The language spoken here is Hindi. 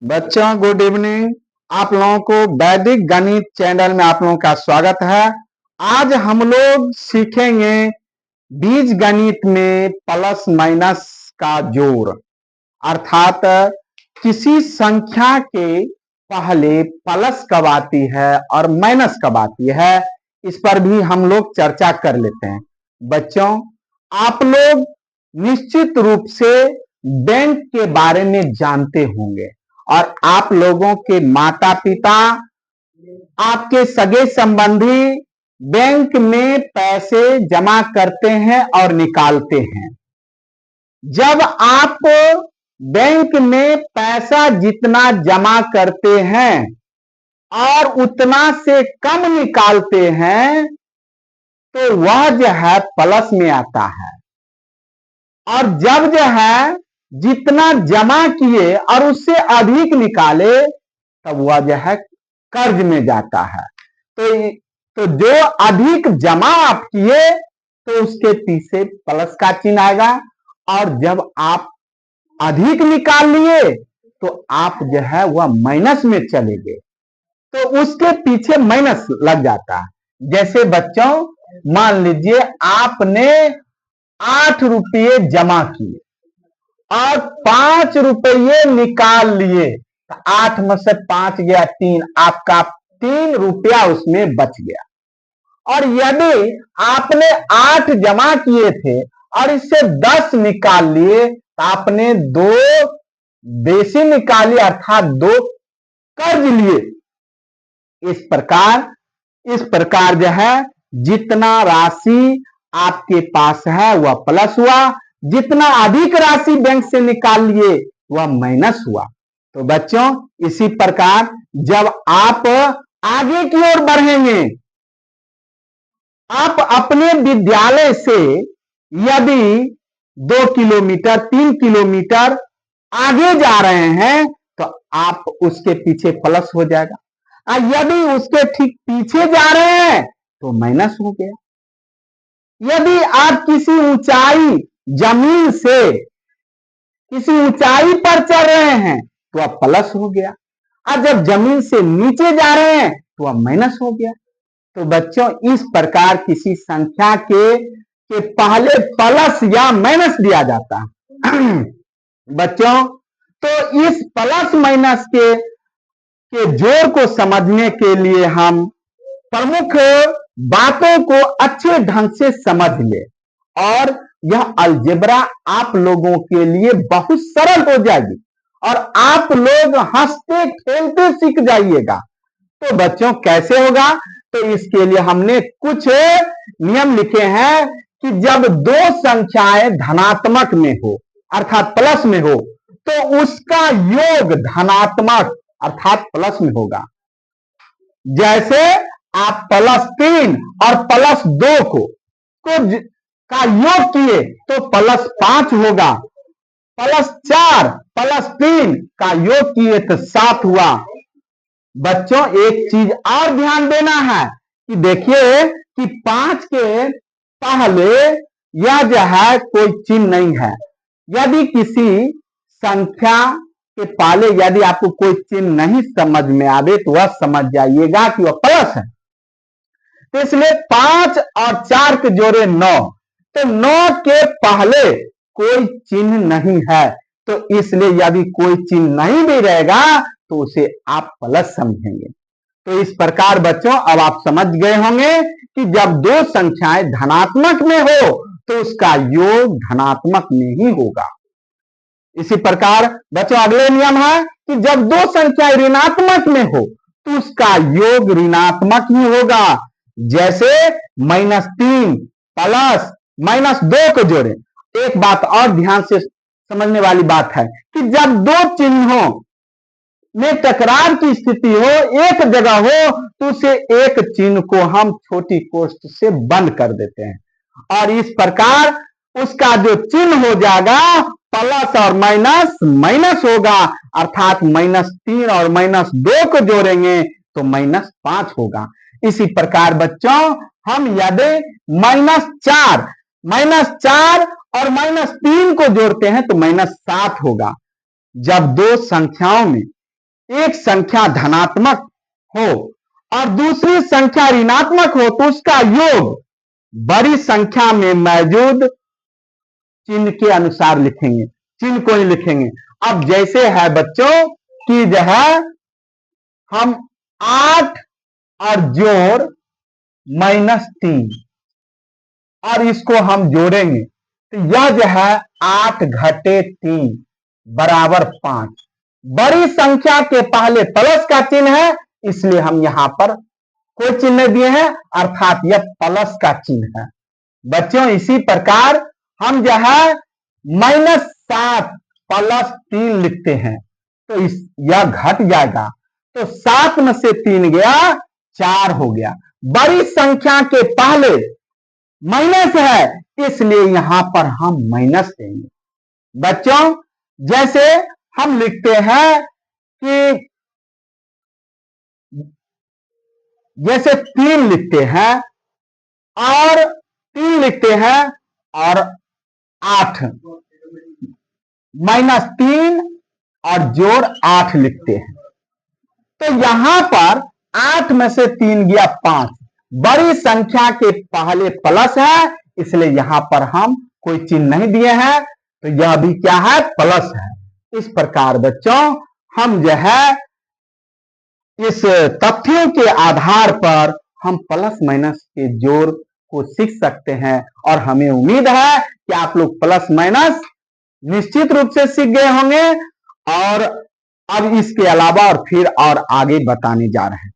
बच्चों गुड इवनिंग। आप लोगों को वैदिक गणित चैनल में आप लोगों का स्वागत है। आज हम लोग सीखेंगे बीज गणित में प्लस माइनस का जोड़, अर्थात किसी संख्या के पहले प्लस कब आती है और माइनस कब आती है, इस पर भी हम लोग चर्चा कर लेते हैं। बच्चों, आप लोग निश्चित रूप से बैंक के बारे में जानते होंगे और आप लोगों के माता पिता, आपके सगे संबंधी बैंक में पैसे जमा करते हैं और निकालते हैं। जब आप बैंक में पैसा जितना जमा करते हैं और उतना से कम निकालते हैं तो वह जो है प्लस में आता है, और जब जो है जितना जमा किए और उससे अधिक निकाले तब वह जो है कर्ज में जाता है। तो जो अधिक जमा आप किए तो उसके पीछे प्लस का चिन्ह आएगा, और जब आप अधिक निकाल लिए तो आप जो है वह माइनस में चले गए तो उसके पीछे माइनस लग जाता है। जैसे बच्चों, मान लीजिए आपने 8 रुपये जमा किए और 5 रुपये निकाल लिए, 8 में से 5 गया 3, आपका 3 रुपया उसमें बच गया। और यदि आपने 8 जमा किए थे और इससे 10 निकाल लिए तो आपने 2 बेसी निकाली, अर्थात 2 कर्ज लिए। इस प्रकार जो है जितना राशि आपके पास है वह प्लस हुआ, जितना अधिक राशि बैंक से निकाल लिए वह माइनस हुआ। तो बच्चों, इसी प्रकार जब आप आगे की ओर बढ़ेंगे, आप अपने विद्यालय से यदि 2 किलोमीटर 3 किलोमीटर आगे जा रहे हैं तो आप उसके पीछे प्लस हो जाएगा, और यदि उसके ठीक पीछे जा रहे हैं तो माइनस हो गया। यदि आप किसी ऊंचाई जमीन से किसी ऊंचाई पर चढ़ रहे हैं तो अब प्लस हो गया, और जब जमीन से नीचे जा रहे हैं तो अब माइनस हो गया। तो बच्चों, इस प्रकार किसी संख्या के पहले प्लस या माइनस दिया जाता है। बच्चों, तो इस प्लस माइनस के जोड़ को समझने के लिए हम प्रमुख बातों को अच्छे ढंग से समझ ले, और यह अलजेब्रा आप लोगों के लिए बहुत सरल हो जाएगी और आप लोग हंसते खेलते सीख जाइएगा। तो बच्चों, कैसे होगा? तो इसके लिए हमने कुछ नियम लिखे हैं कि जब 2 संख्याएं धनात्मक में हो, अर्थात प्लस में हो, तो उसका योग धनात्मक अर्थात प्लस में होगा। जैसे आप +3 और +2 का योग किए तो +5 होगा, +4 +3 का योग किए तो 7 हुआ। बच्चों, एक चीज और ध्यान देना है कि देखिए कि 5 के पहले यह जो है कोई चिन्ह नहीं है। यदि किसी संख्या के पहले यदि आपको कोई चिन्ह नहीं समझ में आवे तो वह समझ जाइएगा कि वह प्लस है। तो इसलिए 5 और 4 के जोड़े 9, तो 9 के पहले कोई चिन्ह नहीं है, तो इसलिए यदि कोई चिन्ह नहीं भी रहेगा तो उसे आप प्लस समझेंगे। तो इस प्रकार बच्चों, अब आप समझ गए होंगे कि जब 2 संख्याएं धनात्मक में हो तो उसका योग धनात्मक में ही होगा। इसी प्रकार बच्चों, अगले नियम है कि जब 2 संख्याएं ऋणात्मक में हो तो उसका योग ऋणात्मक ही होगा। जैसे -3 प्लस -2 को जोड़े। एक बात और ध्यान से समझने वाली बात है कि जब 2 चिन्हों में टकरार की स्थिति हो, एक जगह हो, तो उसे एक चिन्ह को हम छोटी कोष्ठ से बंद कर देते हैं, और इस प्रकार उसका जो चिन्ह हो जाएगा प्लस और माइनस माइनस होगा, अर्थात -3 और -2 को जोड़ेंगे तो -5 होगा। इसी प्रकार बच्चों, हम यदि -4 और -3 को जोड़ते हैं तो -7 होगा। जब 2 संख्याओं में एक संख्या धनात्मक हो और दूसरी संख्या ऋणात्मक हो तो उसका योग बड़ी संख्या में मौजूद चिन्ह के अनुसार लिखेंगे, चिन्ह को ही लिखेंगे। अब जैसे है बच्चों कि जो है हम 8 और जोड़ -3 और इसको हम जोड़ेंगे तो यह जो है 8 घटे 3 बराबर 5। बड़ी संख्या के पहले प्लस का चिन्ह है इसलिए हम यहां पर कोई चिन्ह दिए हैं अर्थात यह प्लस का चिन्ह है। बच्चों इसी प्रकार हम जो है -7 + 3 लिखते हैं तो यह घट जाएगा तो 7 में से 3 गया 4 हो गया। बड़ी संख्या के पहले माइनस है इसलिए यहां पर हम माइनस देंगे। बच्चों जैसे हम लिखते हैं कि जैसे 3 लिखते हैं और 3 लिखते हैं और 8 -3 और जोड़ 8 लिखते हैं तो यहां पर 8 में से 3 गया 5। बड़ी संख्या के पहले प्लस है इसलिए यहां पर हम कोई चिन्ह नहीं दिए हैं तो यह भी क्या है प्लस है। इस प्रकार बच्चों हम जो है इस तथ्यों के आधार पर हम प्लस माइनस के जोड़ को सीख सकते हैं और हमें उम्मीद है कि आप लोग प्लस माइनस निश्चित रूप से सीख गए होंगे और अब इसके अलावा और फिर और आगे बताने जा रहे हैं।